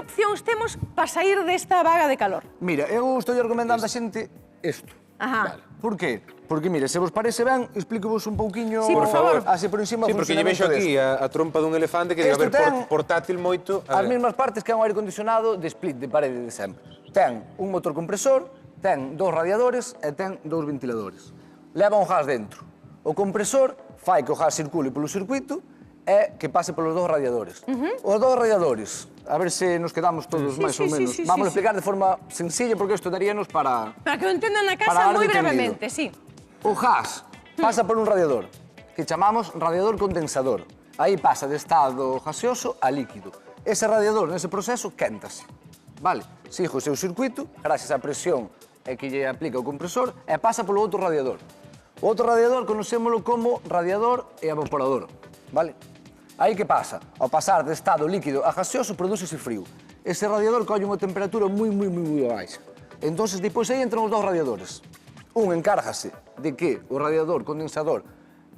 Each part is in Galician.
opcións temos para sair desta vaga de calor? Mira, eu estou recomendando a xente isto. Ajá. Por qué? Porque, mire, se vos parece ben, explico-vos un pouquiño... Sí, por favor. Así por encima Sí, porque lle funcionamento vexo aquí desto. a trompa dun elefante que debe Isto haber ten portátil moito. As mesmas partes que é un aire acondicionado de split, de parede de sempre. Ten un motor compresor, ten dos radiadores e ten dous ventiladores. Leva un gas dentro. O compresor fai que o gas circule polo circuito e que pase polos dous radiadores. Os dous radiadores, a ver se nos quedamos todos máis ou menos. Vamos a explicar de forma sencilla porque isto daríanos para... Para que o entendan na Para casa dar moi entendido. brevemente, sí. O gas pasa por un radiador, que chamamos radiador condensador. Aí pasa de estado gaseoso a líquido. Ese radiador, nese proceso, quéntase. Vale? Sigue o seu circuito, gracias á presión que lle aplica o compresor, e pasa polo outro radiador. O outro radiador conocémolo como radiador e evaporador. Vale? Aí que pasa? Ao pasar de estado líquido a gaseoso, prodúcese frío. Ese radiador colle unha temperatura moi baixa. Entón, depois aí entran os dous radiadores. Un encárgase de que o radiador condensador,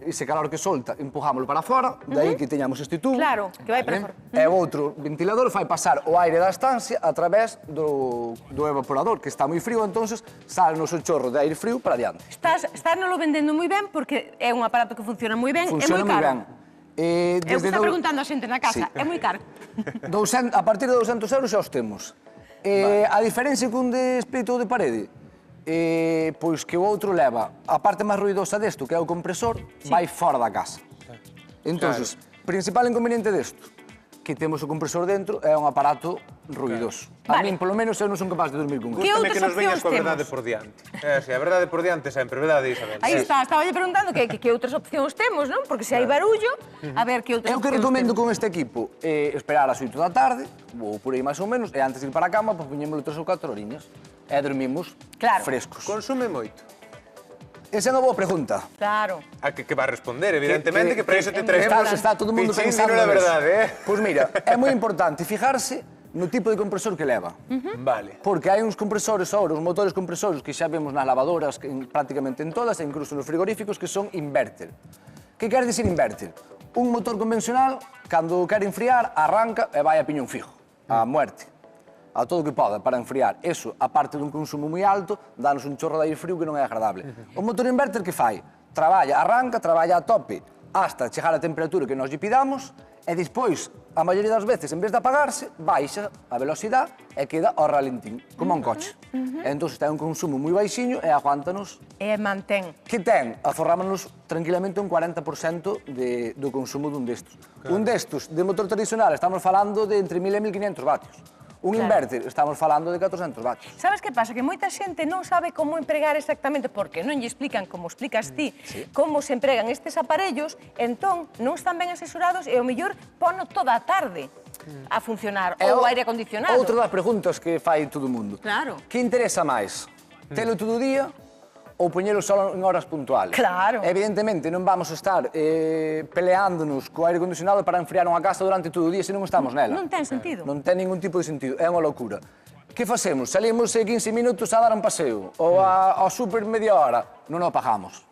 ese calor que solta, empujámoslo para fora, daí que teñamos este tubo. Claro, que vai para fora. E o outro ventilador fai pasar o aire da estancia a través do evaporador, que está moi frío, entonces sale o noso chorro de aire frío para adiante. Estás nolo vendendo moi ben porque é un aparato que funciona moi ben, Funciona é moi moi caro. ben. É o que está preguntando a xente na casa, Sí. é moi caro. A partir de 200 euros xa os temos. A diferencia cun de split ou de parede, pois que o outro leva a parte máis ruidosa desto, que é o compresor, vai fora da casa. Entonces, principal inconveniente desto, que temos o compresor dentro, é un aparato ruidoso. A Vale. min, polo menos, eu non son capaz de dormir con Que isto. Gústame outras que nos veñas opcións coa verdade temos? por diante. Sí, a verdade por diante sempre, verdade, Isabel? Aí está, estaba lle preguntando que outras opcións temos, non? Porque se hai barullo, a ver que outras Eu que opcións recomendo temos. con este equipo esperar ás 8 da tarde, ou por aí máis ou menos, e antes de ir para a cama, pois poñémolo 3 ou 4 horiñas. E dormimos Claro. frescos. Consume moito. Esa é unha boa pregunta. Claro. A que va a responder, evidentemente, que para iso te traes... Está todo o mundo Pichín, pensando dino a niso. verdade, Pois mira, é moi importante fijarse no tipo de compresor que leva. Vale. Porque hai uns compresores ahora, uns motores compresores que xa vemos nas lavadoras, prácticamente en todas, e incluso nos frigoríficos, que son inverter. Que quer dicir inverter? Un motor convencional, cando quer enfriar, arranca e vai a piñón fijo, a muerte, a todo o que poda para enfriar. Eso, a parte dun consumo moi alto, danos un chorro de aire frío que non é agradable. O motor inverter que fai? Traballa, arranca, traballa a tope, hasta chegar a temperatura que nos lle pidamos, e despois, a maioría das veces, en vez de apagarse, baixa a velocidade e queda ao ralentín, como un coche. E entón, ten un consumo moi baixiño e aguántanos. E mantén. Que ten? Aforrámonos tranquilamente un 40% do consumo dun destos. Un destos, de motor tradicional, estamos falando de entre 1000 e 1500 vatios. Un inverter, estamos falando de 400 vatios. Sabes que pasa? Que moita xente non sabe como empregar exactamente, porque non lle explican como explicas ti, como se empregan estes aparellos, entón non están ben asesorados e o mellor pono toda a tarde a funcionar, ou o aire acondicionado. Outra das preguntas que fai todo o mundo. Claro. Que interesa máis? Telo todo o día ou poñelo só en horas puntuales? Claro. Evidentemente non vamos a estar peleándonos co aire acondicionado para enfriar unha casa durante todo o día se non estamos nela. Non ten sentido. Non ten ningún tipo de sentido, é unha loucura. Que facemos? Salimos 15 minutos a dar un paseo ou ao super media hora, non o apagamos.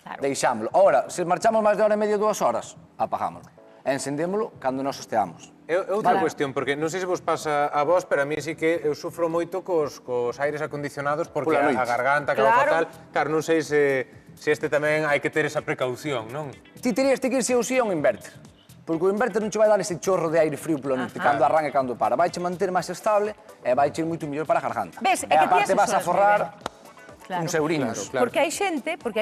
Claro. Deixámoslo. Ahora, se marchamos máis de hora e media, 2 horas, apagámoslo. E encendémolo cando nos esteamos. Outra cuestión, porque non sei se vos pasa a vos, pero a mí sí que eu sufro moito cos aires acondicionados porque Pola noite. a garganta acaba Claro. fatal. Claro, non sei se este tamén hai que ter esa precaución, non? Ti terías que ir sí ou sí a un inverter. Porque o inverter non che vai dar ese chorro de aire frío pola noite, cando arranca e cando para. Vai che manter máis estable e vai che ir moito mellor para a garganta. Ves, é E que ti aparte vas a asesoras forrar Claro. uns eurinos. Claro. Porque hai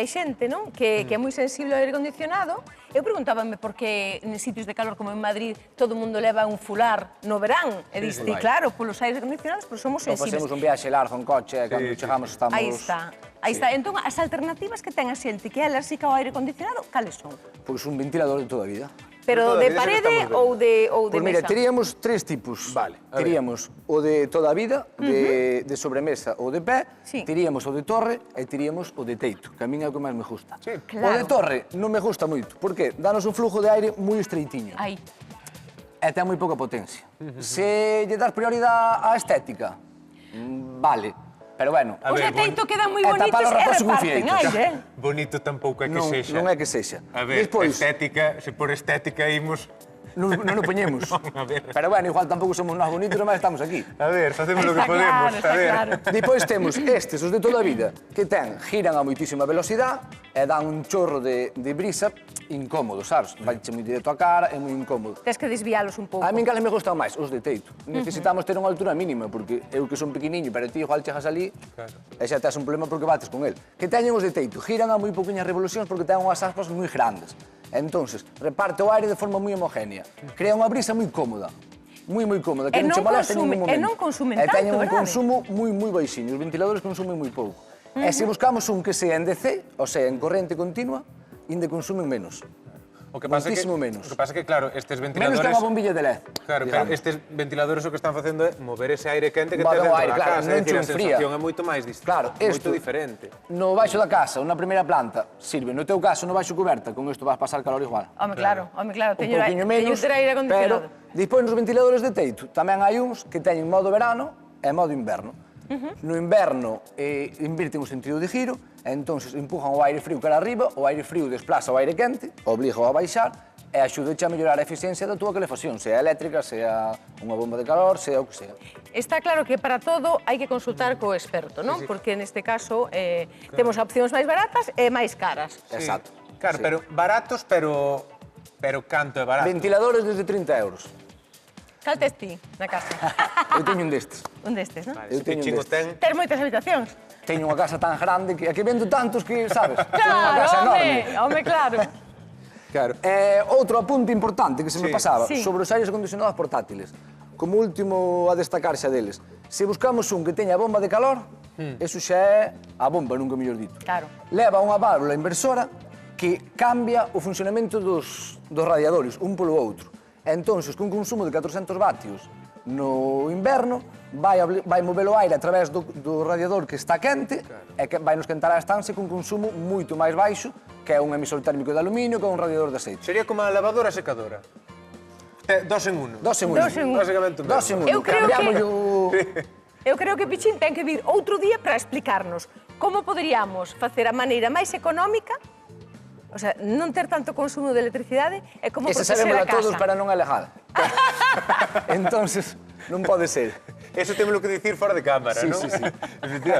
xente, non? Que é moi sensible ao aire acondicionado. Eu preguntábame por que en sitios de calor como en Madrid todo o mundo leva un fular no verán. E diste, claro, polos aires acondicionados, pois somos Non sensibles. facemos un viaxe largo en coche e cando chegamos estamos... Aí está. Aí está. Entón, as alternativas que ten a xente que é alérxica ao aire acondicionado, cales son? Pois un ventilador de toda a vida. Pero toda a de vida, xa parede estamos vendo. ou de Pois mira, mesa? teríamos tres tipos. Vale, a ver. Teríamos o de toda a vida, de sobremesa ou de pé, Sí. teríamos o de torre e teríamos o de teito, que a min é o que máis me gusta. Sí. O Claro. de torre non me gusta moito, porque danos un flujo de aire moi estreitiño Aí. e ten moi pouca potencia. Se lle das prioridade á estética, vale. Pero bueno, A Os ver, de teito quedan moi e bonitos tapar o e raposo con reparten fieitos. aire, Bonito tampouco é que non, sexa. non é que sexa. A ver, Despois, estética, se por estética imos... non o poñemos. Pero bueno, igual tampouco somos nós bonitos, mas estamos aquí. A ver, facemos o que Está podemos. claro, está A ver. claro. Depois temos estes, os de toda a vida, que giran a moitísima velocidade e dan un chorro de brisa incómodo, sabes? Vaiche moi directo a cara, é moi incómodo. Tens que desvialos un pouco. A min cales me gustan máis, os de teito. Necesitamos ter unha altura mínima, porque eu que son pequeniño, pero ti igual chegas ali e xa tes un problema porque bates con el. Que teñen os de teito, giran a moi pouquiñas revolucións porque ten unhas aspas moi grandes. Entonces, reparte o aire de forma moi homogénea. Crea unha brisa moi cómoda. Moi cómoda, que E non che non molesta en ningún consume- e momento. non consumen E tanto, teñen un verdade? consumo moi baixinho. Os ventiladores consumen moi pouco. E se buscamos un que sea en DC, o sea, en corrente continua, inde consumen menos. O que pasa Moitísimo menos. O que pasa que, claro, estes Menos ventiladores... que unha bombilla de LED. Claro, pero digamos. estes ventiladores o que están facendo é mover ese aire quente que Mover te o dentro aire, da claro, casa. non É dicir, a che enfría. sensación é moito máis distinta. Claro, moito diferente. No baixo da casa, na primeira planta, sirve. No teu caso, no baixo coberta, con isto vas pasar calor igual. Home, claro, Un teño pouquiño menos, ter aire pero acondicionado. despois nos ventiladores de teito tamén hai uns que teñen modo verano e modo inverno. No inverno invirten o sentido de giro, e entonces empujan o aire frío cara arriba, o aire frío desplaza o aire quente, obliga a baixar, e axudache a mellorar a eficiencia da túa calefacción, sea eléctrica, sea unha bomba de calor, sea o que sea. Está claro que para todo hai que consultar co experto, non? Porque neste caso temos opcións máis baratas e máis caras. Exacto. Claro, Sí. pero baratos, pero canto é barato. Ventiladores desde 30 euros. Cal tes ti na casa? Eu teño un destes. Un destes, non? Eu Se teño un Pichín os destes. ten... Ter moitas habitacións. Teño unha casa tan grande que aquí vendo tantos que, sabes? Teño unha Claro, casa enorme. home, claro. Claro. Outro apunte importante que se me Sí. pasaba, Sí. sobre os aires acondicionados portátiles. Como último a destacar xa deles. Se buscamos un que teña bomba de calor, eso xa é a bomba, nunca mellor dito. Claro. Leva unha válvula inversora que cambia o funcionamento dos radiadores, un polo outro. E entonces, con consumo de 400 vatios no inverno, vai mover o aire a través do radiador que está quente e que vai nos quentar a estancia con consumo moito máis baixo, que é un emisor térmico de aluminio, que é un radiador de aceite. Sería como a lavadora secadora. Dos en uno. Dos en uno. Dos en uno. Básicamente o mesmo. Dos en uno. Eu creo que- Cambiámoslle Eu creo que Pichín ten que vir outro día para explicarnos como poderíamos facer a maneira máis económica, o sea, non ter tanto consumo de electricidade e como Ese proteger sabemos a a todos, casa. pero non é legal. Entonces, non pode ser. Eso temos que dicir fora de cámara, Sí, non? sí, sí. Efectivamente.